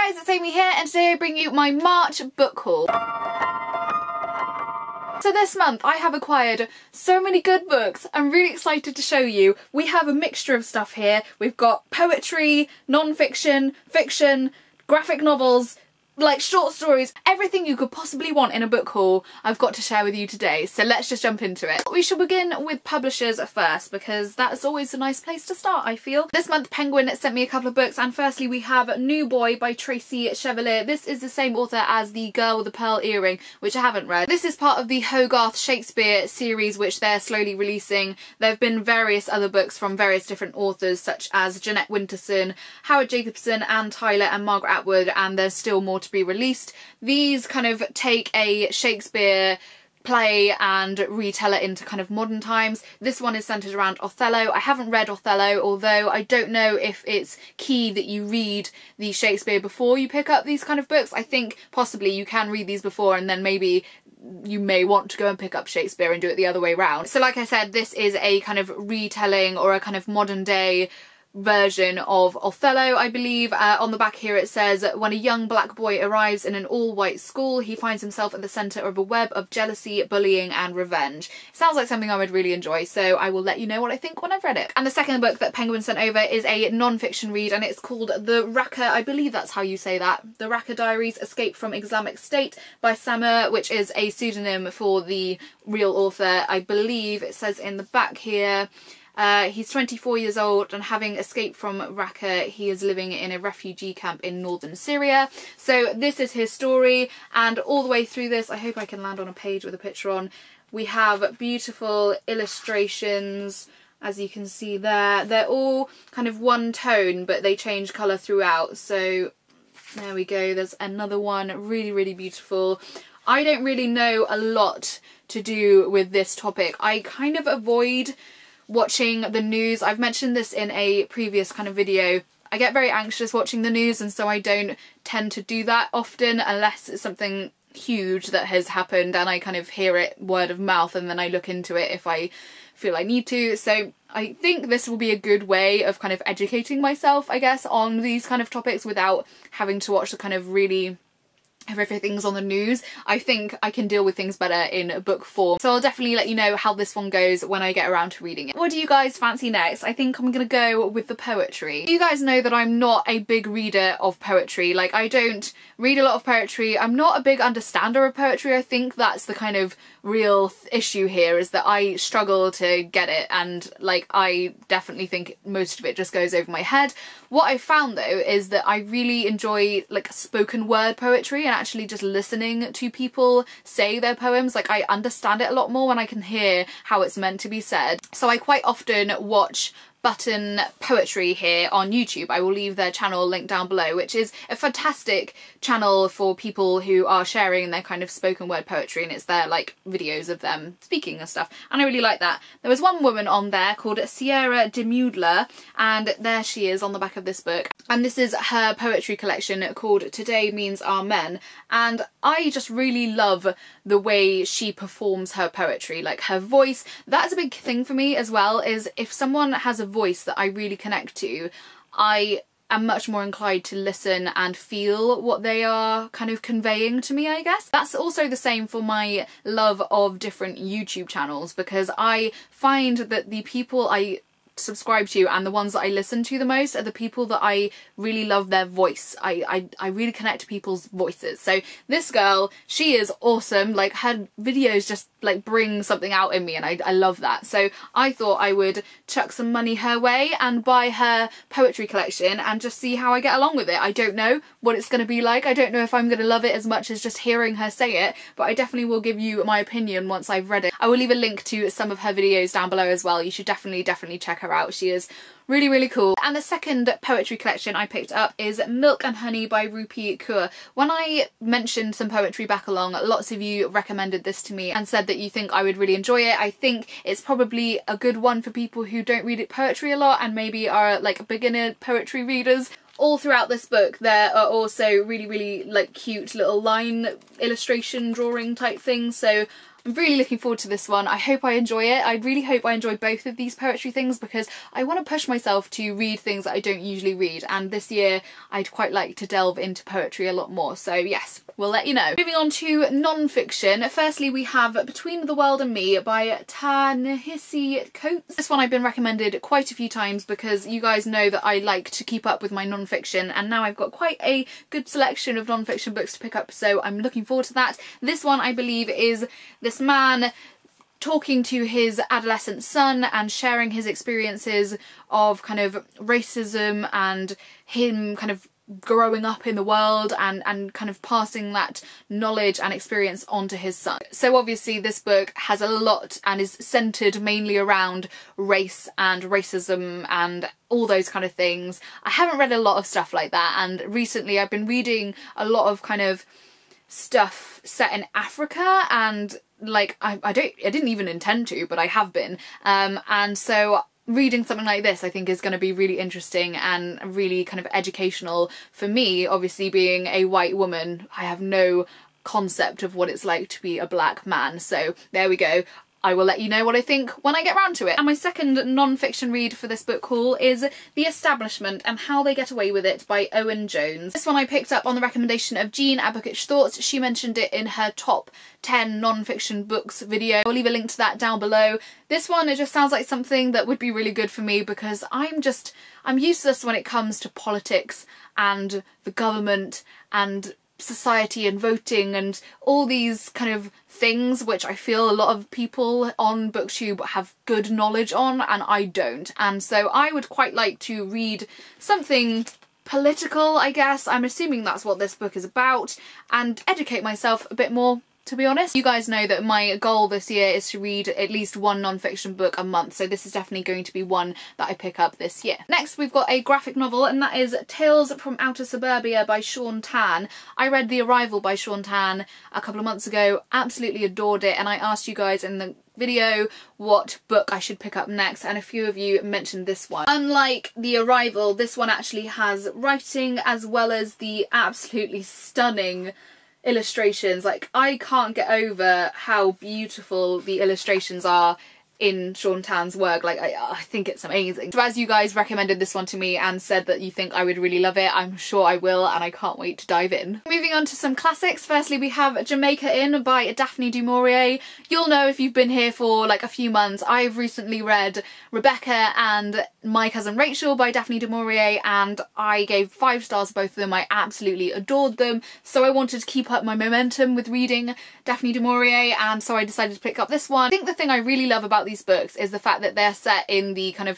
Hey guys, it's Amy here, and today I bring you my March book haul. So this month I have acquired so many good books. I'm really excited to show you. We have a mixture of stuff here. We've got poetry, non-fiction, fiction, graphic novels, like short stories, everything you could possibly want in a book haul I've got to share with you today, so let's just jump into it. We shall begin with publishers first because that's always a nice place to start, I feel. This month Penguin sent me a couple of books, and firstly we have New Boy by Tracy Chevalier. This is the same author as The Girl with the Pearl Earring, which I haven't read. This is part of the Hogarth Shakespeare series which they're slowly releasing. There have been various other books from various different authors such as Jeanette Winterson, Howard Jacobson, Anne Tyler and Margaret Atwood, and there's still more to be released. These kind of take a Shakespeare play and retell it into kind of modern times. This one is centred around Othello. I haven't read Othello, although I don't know if it's key that you read the Shakespeare before you pick up these kind of books. I think possibly you can read these before and then maybe you may want to go and pick up Shakespeare and do it the other way around. So like I said, this is a kind of retelling or a kind of modern day version of Othello, I believe. On the back here it says, when a young black boy arrives in an all-white school, he finds himself at the centre of a web of jealousy, bullying and revenge. It sounds like something I would really enjoy, so I will let you know what I think when I've read it. And the second book that Penguin sent over is a non-fiction read, and it's called The Raqqa, I believe that's how you say that, The Raqqa Diaries, Escape from Islamic State by Samer, which is a pseudonym for the real author. I believe it says in the back here, he's 24 years old, and having escaped from Raqqa, he is living in a refugee camp in northern Syria. So this is his story, and all the way through this, I hope I can land on a page with a picture on, we have beautiful illustrations, as you can see there. They're all kind of one tone, but they change colour throughout. So there we go, there's another one, really, really beautiful. I don't really know a lot to do with this topic. I kind of avoid watching the news. I've mentioned this in a previous kind of video. I get very anxious watching the news, and so I don't tend to do that often unless it's something huge that has happened and I kind of hear it word of mouth and then I look into it if I feel I need to. So I think this will be a good way of kind of educating myself, I guess, on these kind of topics without having to watch the kind of really horrific things on the news. I think I can deal with things better in book form. So I'll definitely let you know how this one goes when I get around to reading it. What do you guys fancy next? I think I'm gonna go with the poetry. You guys know that I'm not a big reader of poetry. Like, I don't read a lot of poetry. I'm not a big understander of poetry. I think that's the kind of real issue here, is that I struggle to get it, and like I definitely think most of it just goes over my head. What I found though is that I really enjoy like spoken word poetry and actually just listening to people say their poems. Like, I understand it a lot more when I can hear how it's meant to be said. So I quite often watch Button Poetry here on YouTube. I will leave their channel linked down below, which is a fantastic channel for people who are sharing their kind of spoken word poetry, and it's their like videos of them speaking and stuff, and I really like that. There was one woman on there called Sierra Demulder, and there she is on the back of this book, and this is her poetry collection called Today Means Amen, and I just really love the way she performs her poetry, like her voice. That's a big thing for me as well, is if someone has a voice that I really connect to, I am much more inclined to listen and feel what they are kind of conveying to me, I guess. That's also the same for my love of different YouTube channels, because I find that the people I subscribe to and the ones that I listen to the most are the people that I really love their voice. I really connect to people's voices. So this girl, she is awesome. Like, her videos just like bring something out in me, and I love that. So I thought I would chuck some money her way and buy her poetry collection and just see how I get along with it. I don't know what it's going to be like. I don't know if I'm going to love it as much as just hearing her say it, but I definitely will give you my opinion once I've read it. I will leave a link to some of her videos down below as well. You should definitely check her out. She is really, really cool. And the second poetry collection I picked up is Milk and Honey by Rupi Kaur. When I mentioned some poetry back along, lots of you recommended this to me and said that you think I would really enjoy it. I think it's probably a good one for people who don't read poetry a lot and maybe are like beginner poetry readers. All throughout this book there are also really, really like cute little line illustration drawing type things, so I'm really looking forward to this one. I hope I enjoy it. I really hope I enjoy both of these poetry things because I want to push myself to read things that I don't usually read, and this year I'd quite like to delve into poetry a lot more, so yes, we'll let you know. Moving on to non-fiction, firstly we have Between the World and Me by Ta-Nehisi. This one I've been recommended quite a few times because you guys know that I like to keep up with my non-fiction, and now I've got quite a good selection of non-fiction books to pick up, so I'm looking forward to that. This one I believe is this man talking to his adolescent son and sharing his experiences of kind of racism and him kind of growing up in the world and kind of passing that knowledge and experience onto his son. So obviously this book has a lot and is centred mainly around race and racism and all those kind of things. I haven't read a lot of stuff like that, and recently I've been reading a lot of kind of stuff set in Africa, and like I didn't even intend to, but I have been, and so reading something like this I think is going to be really interesting and really kind of educational for me. Obviously being a white woman, I have no concept of what it's like to be a black man, so there we go. I will let you know what I think when I get round to it. And my second non-fiction read for this book haul is The Establishment and How They Get Away With It by Owen Jones. This one I picked up on the recommendation of Jean at Bookish Thoughts. She mentioned it in her top 10 non-fiction books video. I'll leave a link to that down below. This one, it just sounds like something that would be really good for me because I'm useless when it comes to politics and the government and society and voting and all these kind of things which I feel a lot of people on BookTube have good knowledge on and I don't, and so I would quite like to read something political, I guess. I'm assuming that's what this book is about, and educate myself a bit more, to be honest. You guys know that my goal this year is to read at least one non-fiction book a month, so this is definitely going to be one that I pick up this year. Next we've got a graphic novel, and that is Tales from Outer Suburbia by Shaun. I read The Arrival by Shaun a couple of months ago, absolutely adored it, and I asked you guys in the video what book I should pick up next, and a few of you mentioned this one. Unlike The Arrival, this one actually has writing as well as the absolutely stunning illustrations. Like, I can't get over how beautiful the illustrations are in Shaun work. Like, I think it's amazing. So as you guys recommended this one to me and said that you think I would really love it, I'm sure I will, and I can't wait to dive in. Moving on to some classics. Firstly we have Jamaica Inn by Daphne du Maurier. You'll know if you've been here for like a few months, I've recently read Rebecca and My Cousin Rachel by Daphne du Maurier, and I gave 5 stars to both of them. I absolutely adored them, so I wanted to keep up my momentum with reading Daphne du Maurier, and so I decided to pick up this one. I think the thing I really love about these books is the fact that they're set in the kind of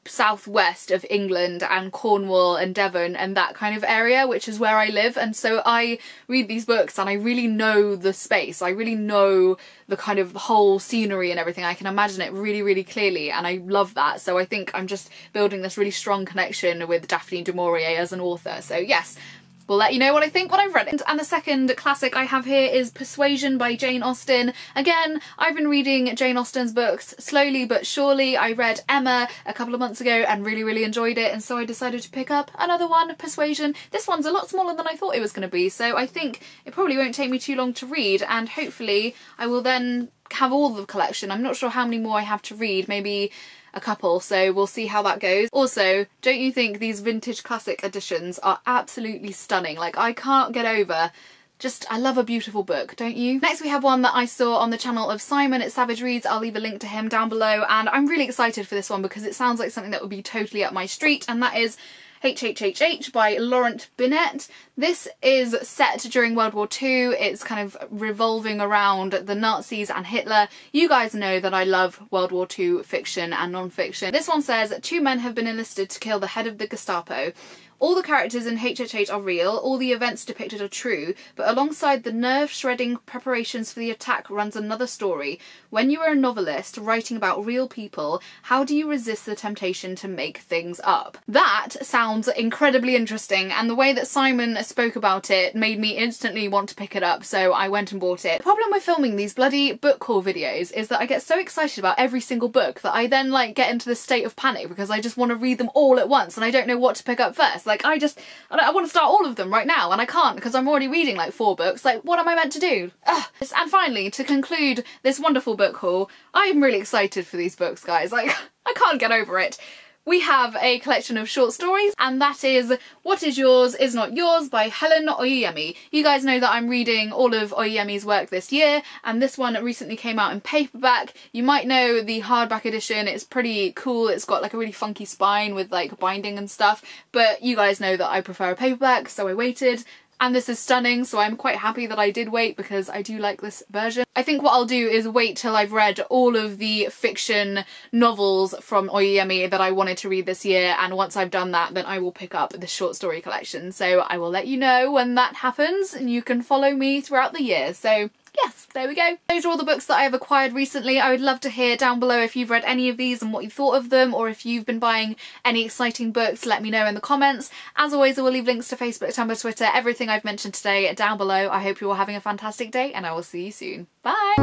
southwest of England and Cornwall and Devon and that kind of area, which is where I live, and so I read these books and I really know the space. I really know the kind of whole scenery and everything. I can imagine it really, really clearly, and I love that. So I think I'm just building this really strong connection with Daphne du Maurier as an author. So yes, we'll let you know what I think when I've read it. And the second classic I have here is Persuasion by Jane Austen. Again, I've been reading Jane Austen's books slowly but surely. I read Emma a couple of months ago and really, really enjoyed it, and so I decided to pick up another one, Persuasion. This one's a lot smaller than I thought it was going to be, so I think it probably won't take me too long to read, and hopefully I will then have all the collection. I'm not sure how many more I have to read, maybe a couple, so we'll see how that goes. Also, don't you think these vintage classic editions are absolutely stunning? Like, I can't get over I love a beautiful book, don't you? Next we have one that I saw on the channel of Simon at Savageries. I'll leave a link to him down below, and I'm really excited for this one because it sounds like something that would be totally up my street, and that is HHHH by Laurent Binet. This is set during World War II. It's kind of revolving around the Nazis and Hitler. You guys know that I love World War II fiction and non-fiction. This one says, 2 men have been enlisted to kill the head of the Gestapo. All the characters in HHH are real, all the events depicted are true, but alongside the nerve-shredding preparations for the attack runs another story. When you are a novelist writing about real people, how do you resist the temptation to make things up? That sounds incredibly interesting, and the way that Simon spoke about it made me instantly want to pick it up, so I went and bought it. The problem with filming these bloody book haul videos is that I get so excited about every single book that I then like get into this state of panic because I just want to read them all at once and I don't know what to pick up first. this. Like, I want to start all of them right now, and I can't because I'm already reading like 4 books. Like, what am I meant to do? Ugh. And finally, to conclude this wonderful book haul, I'm really excited for these books, guys. Like, I can't get over it. We have a collection of short stories, and that is What Is Yours Is Not Yours by Helen Oyeyemi. You guys know that I'm reading all of Oyeyemi's work this year, and this one recently came out in paperback. You might know the hardback edition. It's pretty cool. It's got like a really funky spine with like binding and stuff, but you guys know that I prefer a paperback, so I waited. And this is stunning, so I'm quite happy that I did wait because I do like this version. I think what I'll do is wait till I've read all of the fiction novels from Oyeyemi that I wanted to read this year, and once I've done that, then I will pick up the short story collection. So I will let you know when that happens, and you can follow me throughout the year. So yes, there we go. Those are all the books that I have acquired recently. I would love to hear down below if you've read any of these and what you thought of them, or if you've been buying any exciting books, let me know in the comments. As always, I will leave links to Facebook, Tumblr, Twitter, everything I've mentioned today down below. I hope you're all having a fantastic day, and I will see you soon. Bye!